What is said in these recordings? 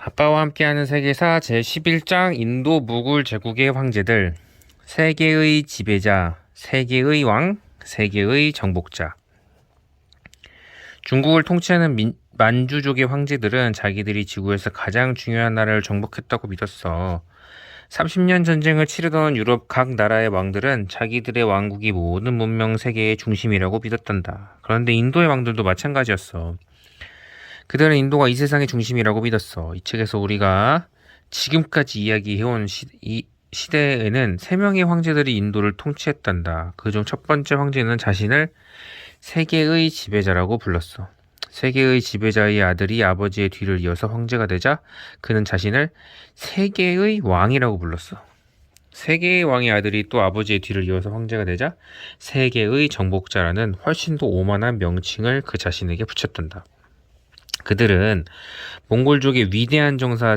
아빠와 함께하는 세계사 제11장 인도 무굴 제국의 황제들. 세계의 지배자, 세계의 왕, 세계의 정복자. 중국을 통치하는 만주족의 황제들은 자기들이 지구에서 가장 중요한 나라를 정복했다고 믿었어. 30년 전쟁을 치르던 유럽 각 나라의 왕들은 자기들의 왕국이 모든 문명 세계의 중심이라고 믿었단다. 그런데 인도의 왕들도 마찬가지였어. 그들은 인도가 이 세상의 중심이라고 믿었어. 이 책에서 우리가 지금까지 이야기해온 이 시대에는 3명의 황제들이 인도를 통치했단다. 그중 첫 번째 황제는 자신을 세계의 지배자라고 불렀어. 세계의 지배자의 아들이 아버지의 뒤를 이어서 황제가 되자 그는 자신을 세계의 왕이라고 불렀어. 세계의 왕의 아들이 또 아버지의 뒤를 이어서 황제가 되자 세계의 정복자라는 훨씬 더 오만한 명칭을 그 자신에게 붙였단다. 그들은 몽골족의 위대한 정사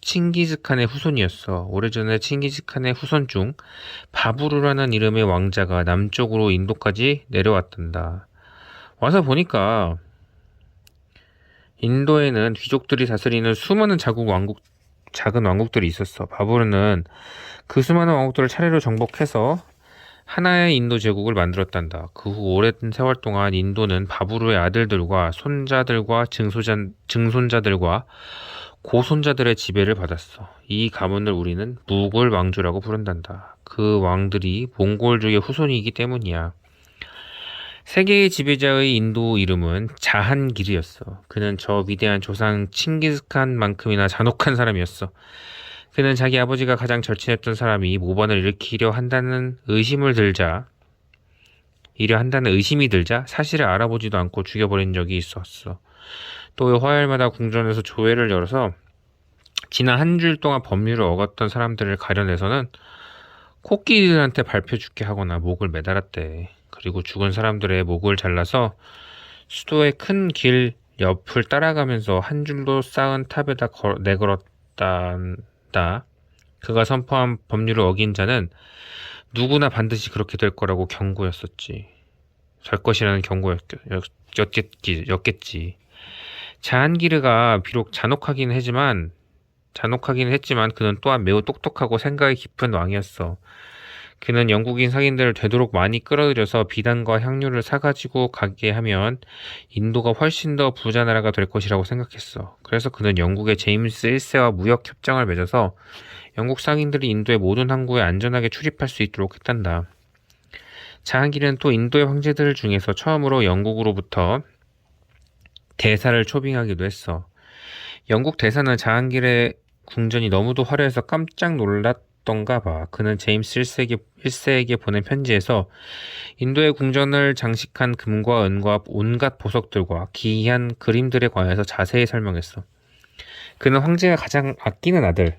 칭기즈칸의 후손이었어. 오래전에 칭기즈칸의 후손 중 바부르라는 이름의 왕자가 남쪽으로 인도까지 내려왔단다. 와서 보니까 인도에는 귀족들이 다스리는 수많은 작은 왕국들이 있었어. 바부르는 그 수많은 왕국들을 차례로 정복해서 하나의 인도 제국을 만들었단다. 그 후 오랜 세월 동안 인도는 바부르의 아들들과 손자들과 증손자들과 고손자들의 지배를 받았어. 이 가문을 우리는 무골 왕조라고 부른단다. 그 왕들이 몽골족의 후손이기 때문이야. 세계의 지배자의 인도 이름은 자한기르였어. 그는 저 위대한 조상 칭기즈칸만큼이나 잔혹한 사람이었어. 그는 자기 아버지가 가장 절친했던 사람이 모반을 일으키려 한다는 의심이 들자 사실을 알아보지도 않고 죽여버린 적이 있었어. 또 화요일마다 궁전에서 조회를 열어서 지난 한 주일 동안 법률을 어겼던 사람들을 가려내서는 코끼리들한테 밟혀 죽게 하거나 목을 매달았대. 그리고 죽은 사람들의 목을 잘라서 수도의 큰 길 옆을 따라가면서 한 줄로 쌓은 탑에다 내걸었다. 그가 선포한 법률을 어긴 자는 누구나 반드시 그렇게 될 거라고 경고였었지. 될 것이라는 경고였겠지. 자한기르가 비록 잔혹하긴 했지만 그는 또한 매우 똑똑하고 생각이 깊은 왕이었어. 그는 영국인 상인들을 되도록 많이 끌어들여서 비단과 향료를 사가지고 가게 하면 인도가 훨씬 더 부자 나라가 될 것이라고 생각했어. 그래서 그는 영국의 제임스 1세와 무역 협정을 맺어서 영국 상인들이 인도의 모든 항구에 안전하게 출입할 수 있도록 했단다. 자한기르는 또 인도의 황제들 중에서 처음으로 영국으로부터 대사를 초빙하기도 했어. 영국 대사는 자한기르의 궁전이 너무도 화려해서 깜짝 놀랐던가 봐. 그는 제임스 1세에게 보낸 편지에서 인도의 궁전을 장식한 금과 은과 온갖 보석들과 기이한 그림들에 관해서 자세히 설명했어. 그는 황제가 가장 아끼는 아들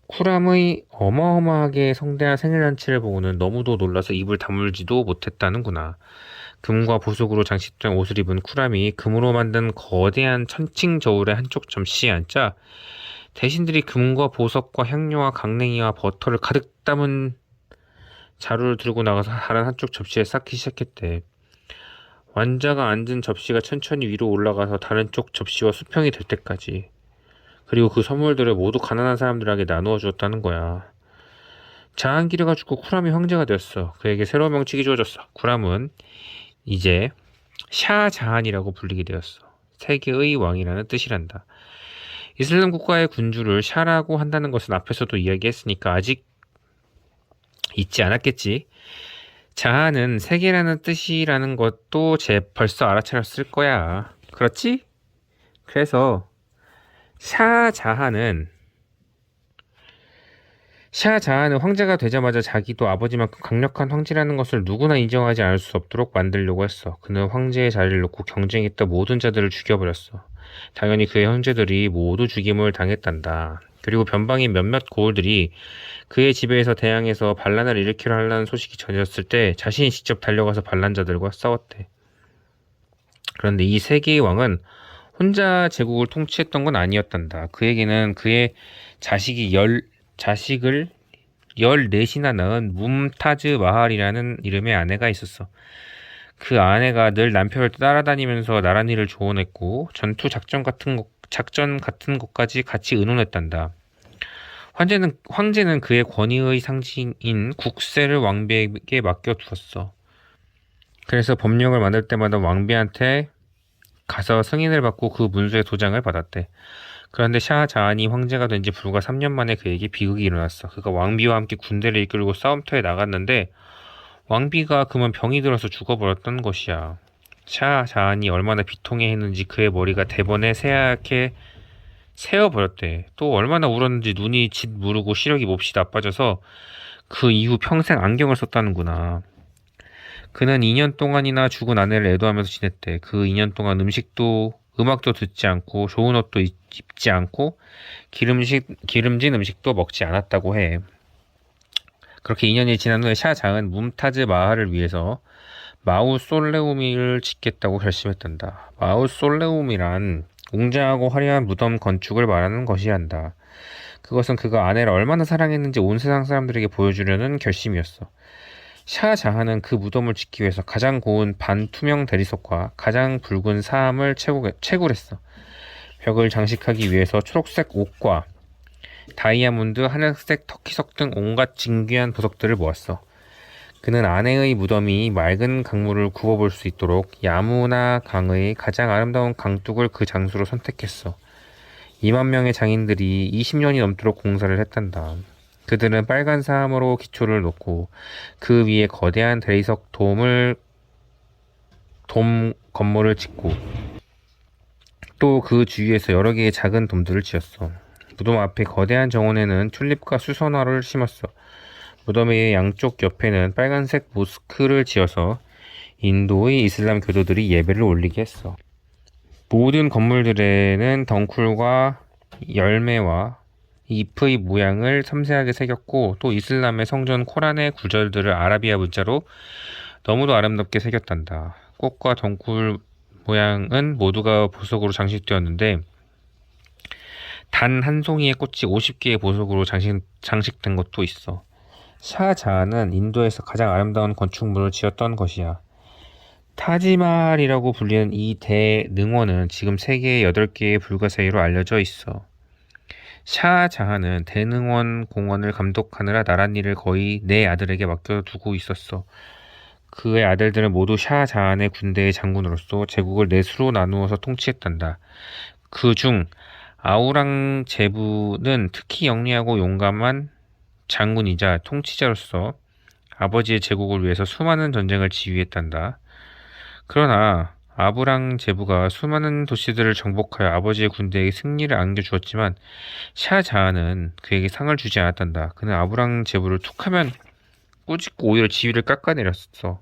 쿠람의 어마어마하게 성대한 생일잔치를 보고는 너무도 놀라서 입을 다물지도 못했다는구나. 금과 보석으로 장식된 옷을 입은 쿠람이 금으로 만든 거대한 천칭 저울의 한쪽 접시에 앉자 대신들이 금과 보석과 향료와 강냉이와 버터를 가득 담은 자루를 들고 나가서 다른 한쪽 접시에 쌓기 시작했대. 왕자가 앉은 접시가 천천히 위로 올라가서 다른 쪽 접시와 수평이 될 때까지. 그리고 그 선물들을 모두 가난한 사람들에게 나누어 주었다는 거야. 자한기르가 죽고 쿠람이 황제가 되었어. 그에게 새로운 명칭이 주어졌어. 쿠람은 이제 샤자한이라고 불리게 되었어. 세계의 왕이라는 뜻이란다. 이슬람 국가의 군주를 샤라고 한다는 것은 앞에서도 이야기했으니까 아직 잊지 않았겠지. 자한은 세계라는 뜻이라는 것도 벌써 알아차렸을 거야. 그렇지? 그래서 샤자한은 황제가 되자마자 자기도 아버지만큼 강력한 황제라는 것을 누구나 인정하지 않을 수 없도록 만들려고 했어. 그는 황제의 자리를 놓고 경쟁했던 모든 자들을 죽여버렸어. 당연히 그의 형제들이 모두 죽임을 당했단다. 그리고 변방의 몇몇 고을들이 그의 지배에서 대항해서 반란을 일으키려 하려는 소식이 전해졌을 때 자신이 직접 달려가서 반란자들과 싸웠대. 그런데 이 세계의 왕은 혼자 제국을 통치했던 건 아니었단다. 그에게는 그의 자식을 14이나 낳은 뭄타즈 마할이라는 이름의 아내가 있었어. 그 아내가 늘 남편을 따라다니면서 나란히를 조언했고 전투 작전 같은 작전 같은 것까지 같이 의논했단다. 황제는 그의 권위의 상징인 국세를 왕비에게 맡겨두었어. 그래서 법령을 만들 때마다 왕비한테 가서 승인을 받고 그 문서의 도장을 받았대. 그런데 샤자한이 황제가 된 지 불과 3년 만에 그에게 비극이 일어났어. 그가 왕비와 함께 군대를 이끌고 싸움터에 나갔는데 왕비가 그만 병이 들어서 죽어버렸던 것이야. 샤자한이 얼마나 비통해했는지 그의 머리가 대번에 새하얗게 새어버렸대. 또 얼마나 울었는지 눈이 짓무르고 시력이 몹시 나빠져서 그 이후 평생 안경을 썼다는구나. 그는 2년 동안이나 죽은 아내를 애도하면서 지냈대. 그 2년 동안 음악도 듣지 않고 좋은 옷도 입지 않고 기름진 음식도 먹지 않았다고 해. 그렇게 2년이 지난 후에 샤장은 뭄타즈 마할을 위해서 마우솔레움을 짓겠다고 결심했단다. 마우솔레움이란 웅장하고 화려한 무덤 건축을 말하는 것이란다. 그것은 그가 아내를 얼마나 사랑했는지 온 세상 사람들에게 보여주려는 결심이었어. 샤자한은 그 무덤을 짓기 위해서 가장 고운 반투명 대리석과 가장 붉은 사암을 채굴했어. 벽을 장식하기 위해서 초록색 옥과 다이아몬드, 하늘색 터키석 등 온갖 진귀한 보석들을 모았어. 그는 아내의 무덤이 맑은 강물을 굽어볼 수 있도록 야무나 강의 가장 아름다운 강둑을 그 장소로 선택했어. 2만 명의 장인들이 20년이 넘도록 공사를 했단다. 그들은 빨간 사암으로 기초를 놓고 그 위에 거대한 대리석 돔 건물을 짓고 또 그 주위에서 여러 개의 작은 돔들을 지었어. 무덤 앞에 거대한 정원에는 튤립과 수선화를 심었어. 무덤의 양쪽 옆에는 빨간색 모스크를 지어서 인도의 이슬람 교도들이 예배를 올리게 했어. 모든 건물들에는 덩쿨과 열매와 잎의 모양을 섬세하게 새겼고 또 이슬람의 성전 코란의 구절들을 아라비아 문자로 너무도 아름답게 새겼단다. 꽃과 덩쿨 모양은 모두가 보석으로 장식되었는데 단 한 송이의 꽃이 50개의 보석으로 장식된 것도 있어. 샤자한은 인도에서 가장 아름다운 건축물을 지었던 것이야. 타지마할이라고 불리는 이 대능원은 지금 세계의 8개의 불가사의로 알려져 있어. 샤자한은 대능원 공원을 감독하느라 나랏일을 거의 4아들에게 맡겨두고 있었어. 그의 아들들은 모두 샤자한의 군대의 장군으로서 제국을 4수로 나누어서 통치했단다. 그중 아우랑제부는 특히 영리하고 용감한 장군이자 통치자로서 아버지의 제국을 위해서 수많은 전쟁을 지휘했단다. 그러나 아부랑제부가 수많은 도시들을 정복하여 아버지의 군대에게 승리를 안겨주었지만 샤자한은 그에게 상을 주지 않았단다. 그는 아부랑제부를 툭하면 꾸짖고 오히려 지위를 깎아내렸어.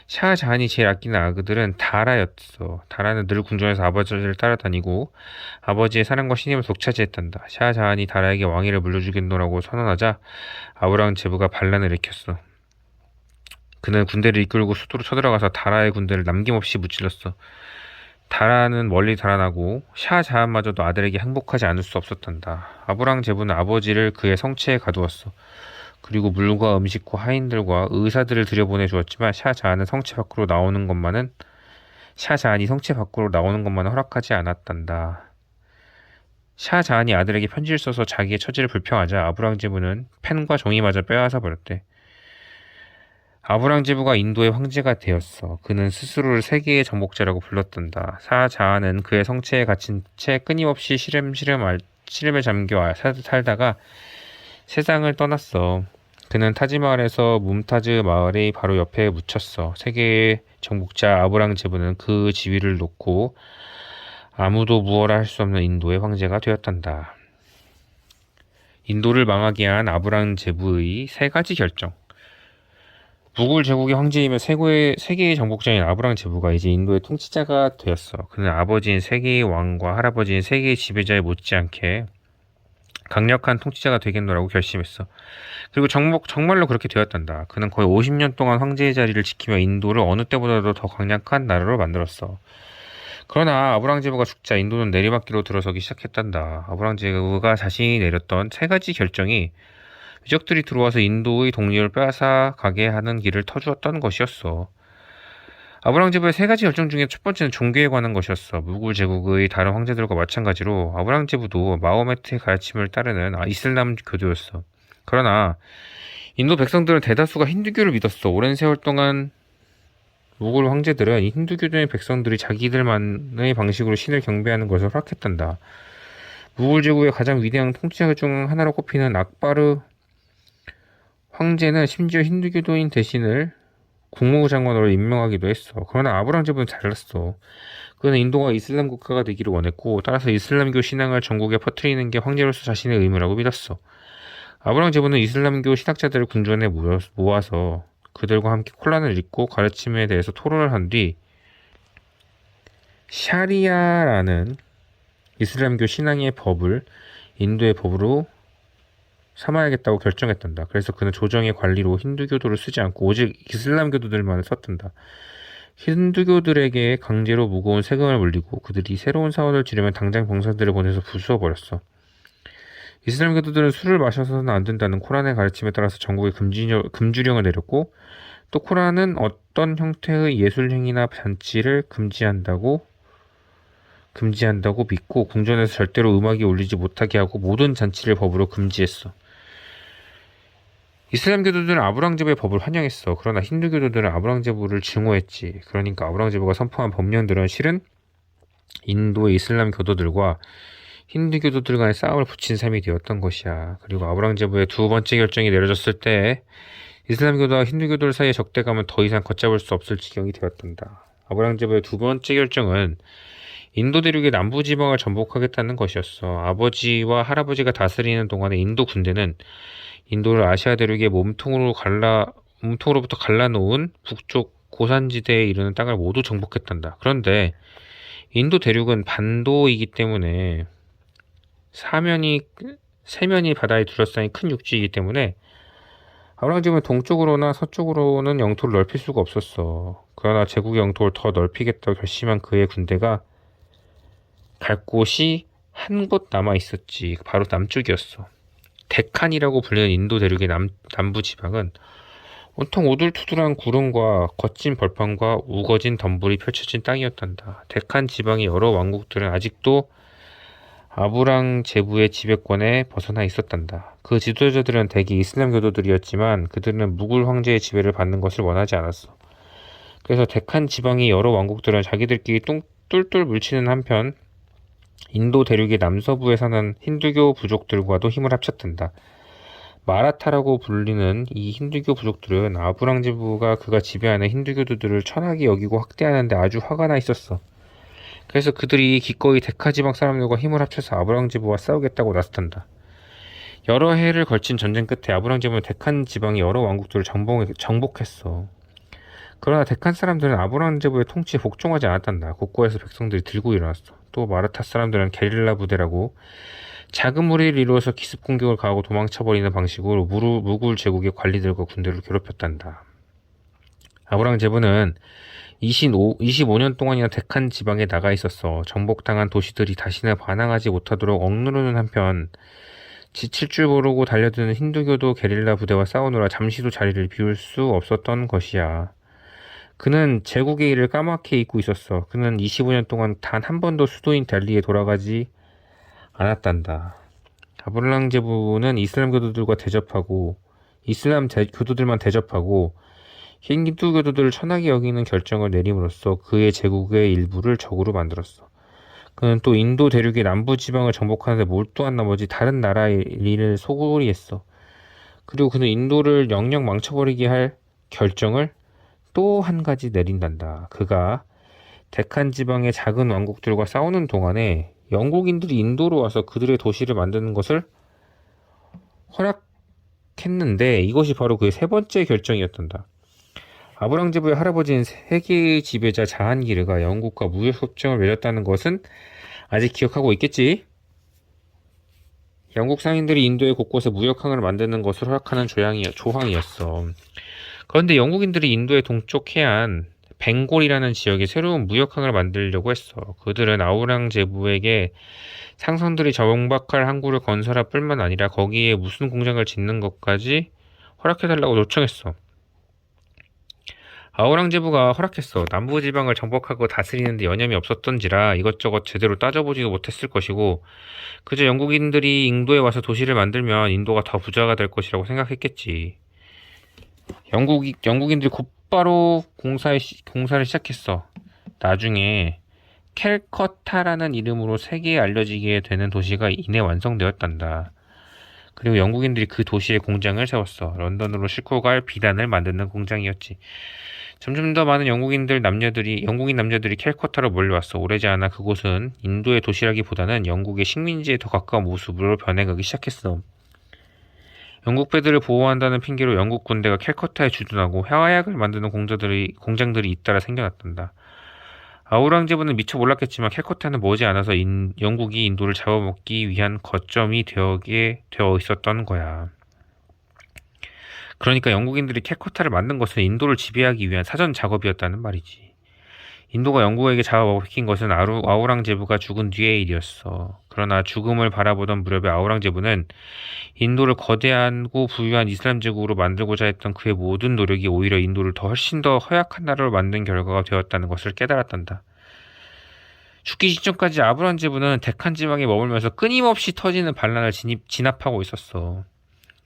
샤자한이 제일 아끼는 아그들은 다라였어. 다라는 늘 궁전에서 아버지를 따라다니고 아버지의 사랑과 신임을 독차지했단다. 샤자한이 다라에게 왕위를 물려주겠노라고 선언하자 아부랑제부가 반란을 일으켰어. 그는 군대를 이끌고 수도로 쳐들어가서 다라의 군대를 남김없이 무찔렀어. 다라는 멀리 달아나고 샤자한마저도 아들에게 항복하지 않을 수 없었단다. 아부랑제부는 아버지를 그의 성체에 가두었어. 그리고 물과 음식과 하인들과 의사들을 들여보내 주었지만 샤자한이 성체 밖으로 나오는 것만은 허락하지 않았단다. 샤자한이 아들에게 편지를 써서 자기의 처지를 불평하자 아부랑제부는 펜과 종이마저 빼앗아 버렸대. 아부랑제부가 인도의 황제가 되었어. 그는 스스로를 세계의 정복자라고 불렀단다. 샤자한은 그의 성체에 갇힌 채 끊임없이 시름에 잠겨 살다가 세상을 떠났어. 그는 타지마을에서 뭄타즈 마을의 바로 옆에 묻혔어. 세계의 정복자 아부랑제부는 그 지위를 놓고 아무도 무엇라 할 수 없는 인도의 황제가 되었단다. 인도를 망하게 한 아부랑제부의 3가지 결정. 무굴 제국의 황제이며 세계의 정복자인 아부랑제부가 이제 인도의 통치자가 되었어. 그는 아버지인 세계의 왕과 할아버지인 세계의 지배자에 못지않게 강력한 통치자가 되겠노라고 결심했어. 그리고 정말로 그렇게 되었단다. 그는 거의 50년 동안 황제의 자리를 지키며 인도를 어느 때보다도 더 강력한 나라로 만들었어. 그러나 아부랑제부가 죽자 인도는 내리막길로 들어서기 시작했단다. 아부랑제부가 자신이 내렸던 3가지 결정이 유적들이 들어와서 인도의 독립을 빼앗아 가게 하는 길을 터주었던 것이었어. 아브랑제부의 세 가지 결정 중에 첫 번째는 종교에 관한 것이었어. 무굴 제국의 다른 황제들과 마찬가지로 아브랑제부도 마호메트의 가르침을 따르는 이슬람 교도였어. 그러나 인도 백성들은 대다수가 힌두교를 믿었어. 오랜 세월 동안 무굴 황제들은 이 힌두교도의 백성들이 자기들만의 방식으로 신을 경배하는 것을 허락했단다. 무굴 제국의 가장 위대한 통치자 중 하나로 꼽히는 악바르 황제는 심지어 힌두교도인 대신을 국무장관으로 임명하기도 했어. 그러나 아브랑제부는 달랐어. 그는 인도가 이슬람 국가가 되기를 원했고, 따라서 이슬람교 신앙을 전국에 퍼뜨리는 게 황제로서 자신의 의무라고 믿었어. 아브랑제부는 이슬람교 신학자들을 궁전에 모아서 그들과 함께 콜란을 읽고 가르침에 대해서 토론을 한 뒤 샤리아라는 이슬람교 신앙의 법을 인도의 법으로 삼아야겠다고 결정했단다. 그래서 그는 조정의 관리로 힌두교도를 쓰지 않고 오직 이슬람교도들만을 썼단다. 힌두교들에게 강제로 무거운 세금을 물리고 그들이 새로운 사원을 지르면 당장 병사들을 보내서 부수어버렸어. 이슬람교도들은 술을 마셔서는 안 된다는 코란의 가르침에 따라서 전국에 금주령을 내렸고, 또 코란은 어떤 형태의 예술행위나 잔치를 금지한다고 믿고 궁전에서 절대로 음악이 울리지 못하게 하고 모든 잔치를 법으로 금지했어. 이슬람교도들은 아브랑제부의 법을 환영했어. 그러나 힌두교도들은 아브랑제부를 증오했지. 그러니까 아브랑제부가 선포한 법령들은 실은 인도의 이슬람 교도들과 힌두교도들 간의 싸움을 붙인 셈이 되었던 것이야. 그리고 아브랑제부의 두 번째 결정이 내려졌을 때 이슬람교도와 힌두교도들 사이의 적대감은 더 이상 걷잡을 수 없을 지경이 되었단다. 아브랑제부의 두 번째 결정은 인도 대륙의 남부 지방을 정복하겠다는 것이었어. 아버지와 할아버지가 다스리는 동안에 인도 군대는 인도를 아시아 대륙의 몸통으로부터 갈라놓은 북쪽 고산지대에 이르는 땅을 모두 정복했단다. 그런데 인도 대륙은 반도이기 때문에 세면이 바다에 둘러싸인 큰 육지이기 때문에 아브랑제부는 동쪽으로나 서쪽으로는 영토를 넓힐 수가 없었어. 그러나 제국의 영토를 더 넓히겠다고 결심한 그의 군대가 갈 곳이 한 곳 남아 있었지. 바로 남쪽이었어. 데칸이라고 불리는 인도 대륙의 남부 지방은 온통 오돌투돌한 구름과 거친 벌판과 우거진 덤불이 펼쳐진 땅이었단다. 데칸 지방의 여러 왕국들은 아직도 아브랑제부의 지배권에 벗어나 있었단다. 그 지도자들은 대개 이슬람 교도들이었지만 그들은 무굴 황제의 지배를 받는 것을 원하지 않았어. 그래서 데칸 지방의 여러 왕국들은 자기들끼리 똘똘 뭉치는 한편 인도 대륙의 남서부에 사는 힌두교 부족들과도 힘을 합쳤단다. 마라타라고 불리는 이 힌두교 부족들은 아브랑제부가 그가 지배하는 힌두교도들을 천하게 여기고 학대하는데 아주 화가 나 있었어. 그래서 그들이 기꺼이 데카 지방 사람들과 힘을 합쳐서 아브랑제부와 싸우겠다고 나섰단다. 여러 해를 걸친 전쟁 끝에 아브랑제부는 데칸 지방의 여러 왕국들을 정복했어. 그러나 데칸 사람들은 아브랑제부의 통치에 복종하지 않았단다. 곳곳에서 백성들이 들고 일어났어. 또 마라타 사람들은 게릴라 부대라고 작은 무리를 이루어서 기습 공격을 가하고 도망쳐버리는 방식으로 무굴 제국의 관리들과 군대를 괴롭혔단다. 아브랑제부는 25년 동안이나 데칸 지방에 나가 있었어. 정복당한 도시들이 다시는 반항하지 못하도록 억누르는 한편 지칠 줄 모르고 달려드는 힌두교도 게릴라 부대와 싸우느라 잠시도 자리를 비울 수 없었던 것이야. 그는 제국의 일을 까맣게 잊고 있었어. 그는 25년 동안 단 한 번도 수도인 델리에 돌아가지 않았단다. 아브랑제부는 이슬람 교도들만 대접하고 힌두 교도들을 천하게 여기는 결정을 내림으로써 그의 제국의 일부를 적으로 만들었어. 그는 또 인도 대륙의 남부 지방을 정복하는데 몰두한 나머지 다른 나라의 일을 소홀히 했어. 그리고 그는 인도를 영영 망쳐버리게 할 결정을 또 한 가지 내린단다. 그가 데칸 지방의 작은 왕국들과 싸우는 동안에 영국인들이 인도로 와서 그들의 도시를 만드는 것을 허락했는데 이것이 바로 그의 세 번째 결정이었단다. 아브랑제부의 할아버지인 세계의 지배자 자한기르가 영국과 무역 협정을 맺었다는 것은 아직 기억하고 있겠지? 영국 상인들이 인도의 곳곳에 무역항을 만드는 것을 허락하는 조항이었어. 그런데 영국인들이 인도의 동쪽 해안 벵골이라는 지역에 새로운 무역항을 만들려고 했어. 그들은 아브랑제부에게 상선들이 정박할 항구를 건설할 뿐만 아니라 거기에 무슨 공장을 짓는 것까지 허락해달라고 요청했어. 아우랑제부가 허락했어. 남부지방을 정복하고 다스리는데 여념이 없었던지라 이것저것 제대로 따져보지도 못했을 것이고 그저 영국인들이 인도에 와서 도시를 만들면 인도가 더 부자가 될 것이라고 생각했겠지. 영국인들이 곧바로 공사를 시작했어. 나중에 캘커타라는 이름으로 세계에 알려지게 되는 도시가 이내 완성되었단다. 그리고 영국인들이 그 도시에 공장을 세웠어. 런던으로 싣고 갈 비단을 만드는 공장이었지. 점점 더 많은 영국인 남녀들이 캘커타로 몰려왔어. 오래지 않아 그곳은 인도의 도시라기보다는 영국의 식민지에 더 가까운 모습으로 변해가기 시작했어. 영국 배들을 보호한다는 핑계로 영국 군대가 캘커타에 주둔하고 화약을 만드는 공장들이 잇따라 생겨났단다. 아우랑제부는 미처 몰랐겠지만 캘커타는 머지않아서 영국이 인도를 잡아먹기 위한 거점이 되어 있었던 거야. 그러니까 영국인들이 캘커타를 만든 것은 인도를 지배하기 위한 사전 작업이었다는 말이지. 인도가 영국에게 잡아먹힌 것은 아우랑제부가 죽은 뒤의 일이었어. 그러나 죽음을 바라보던 무렵에 아우랑제부는 인도를 거대하고 부유한 이슬람 제국으로 만들고자 했던 그의 모든 노력이 오히려 인도를 훨씬 더 허약한 나라로 만든 결과가 되었다는 것을 깨달았단다. 죽기 직전까지 아우랑제부는 데칸 지방에 머물면서 끊임없이 터지는 반란을 진압하고 있었어.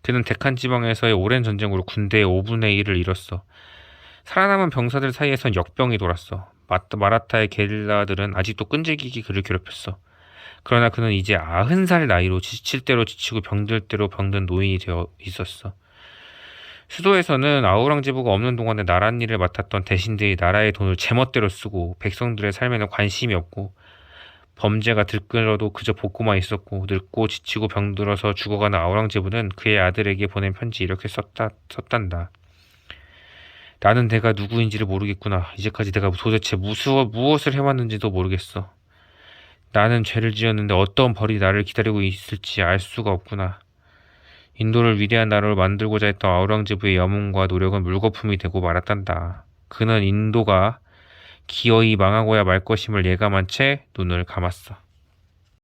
그는 데칸 지방에서의 오랜 전쟁으로 군대의 5분의 1을 잃었어. 살아남은 병사들 사이에선 역병이 돌았어. 마라타의 게릴라들은 아직도 끈질기게 그를 괴롭혔어. 그러나 그는 이제 90살 나이로 지칠 대로 지치고 병들 대로 병든 노인이 되어 있었어. 수도에서는 아우랑제부가 없는 동안에 나랏일을 맡았던 대신들이 나라의 돈을 제멋대로 쓰고 백성들의 삶에는 관심이 없고 범죄가 들끓어도 그저 복고만 있었고 늙고 지치고 병들어서 죽어가는 아우랑제부는 그의 아들에게 보낸 편지 이렇게 썼단다. 나는 내가 누구인지를 모르겠구나. 이제까지 내가 도대체 무엇을 해왔는지도 모르겠어. 나는 죄를 지었는데 어떤 벌이 나를 기다리고 있을지 알 수가 없구나. 인도를 위대한 나라로 만들고자 했던 아우랑제부의 염원과 노력은 물거품이 되고 말았단다. 그는 인도가 기어이 망하고야 말 것임을 예감한 채 눈을 감았어.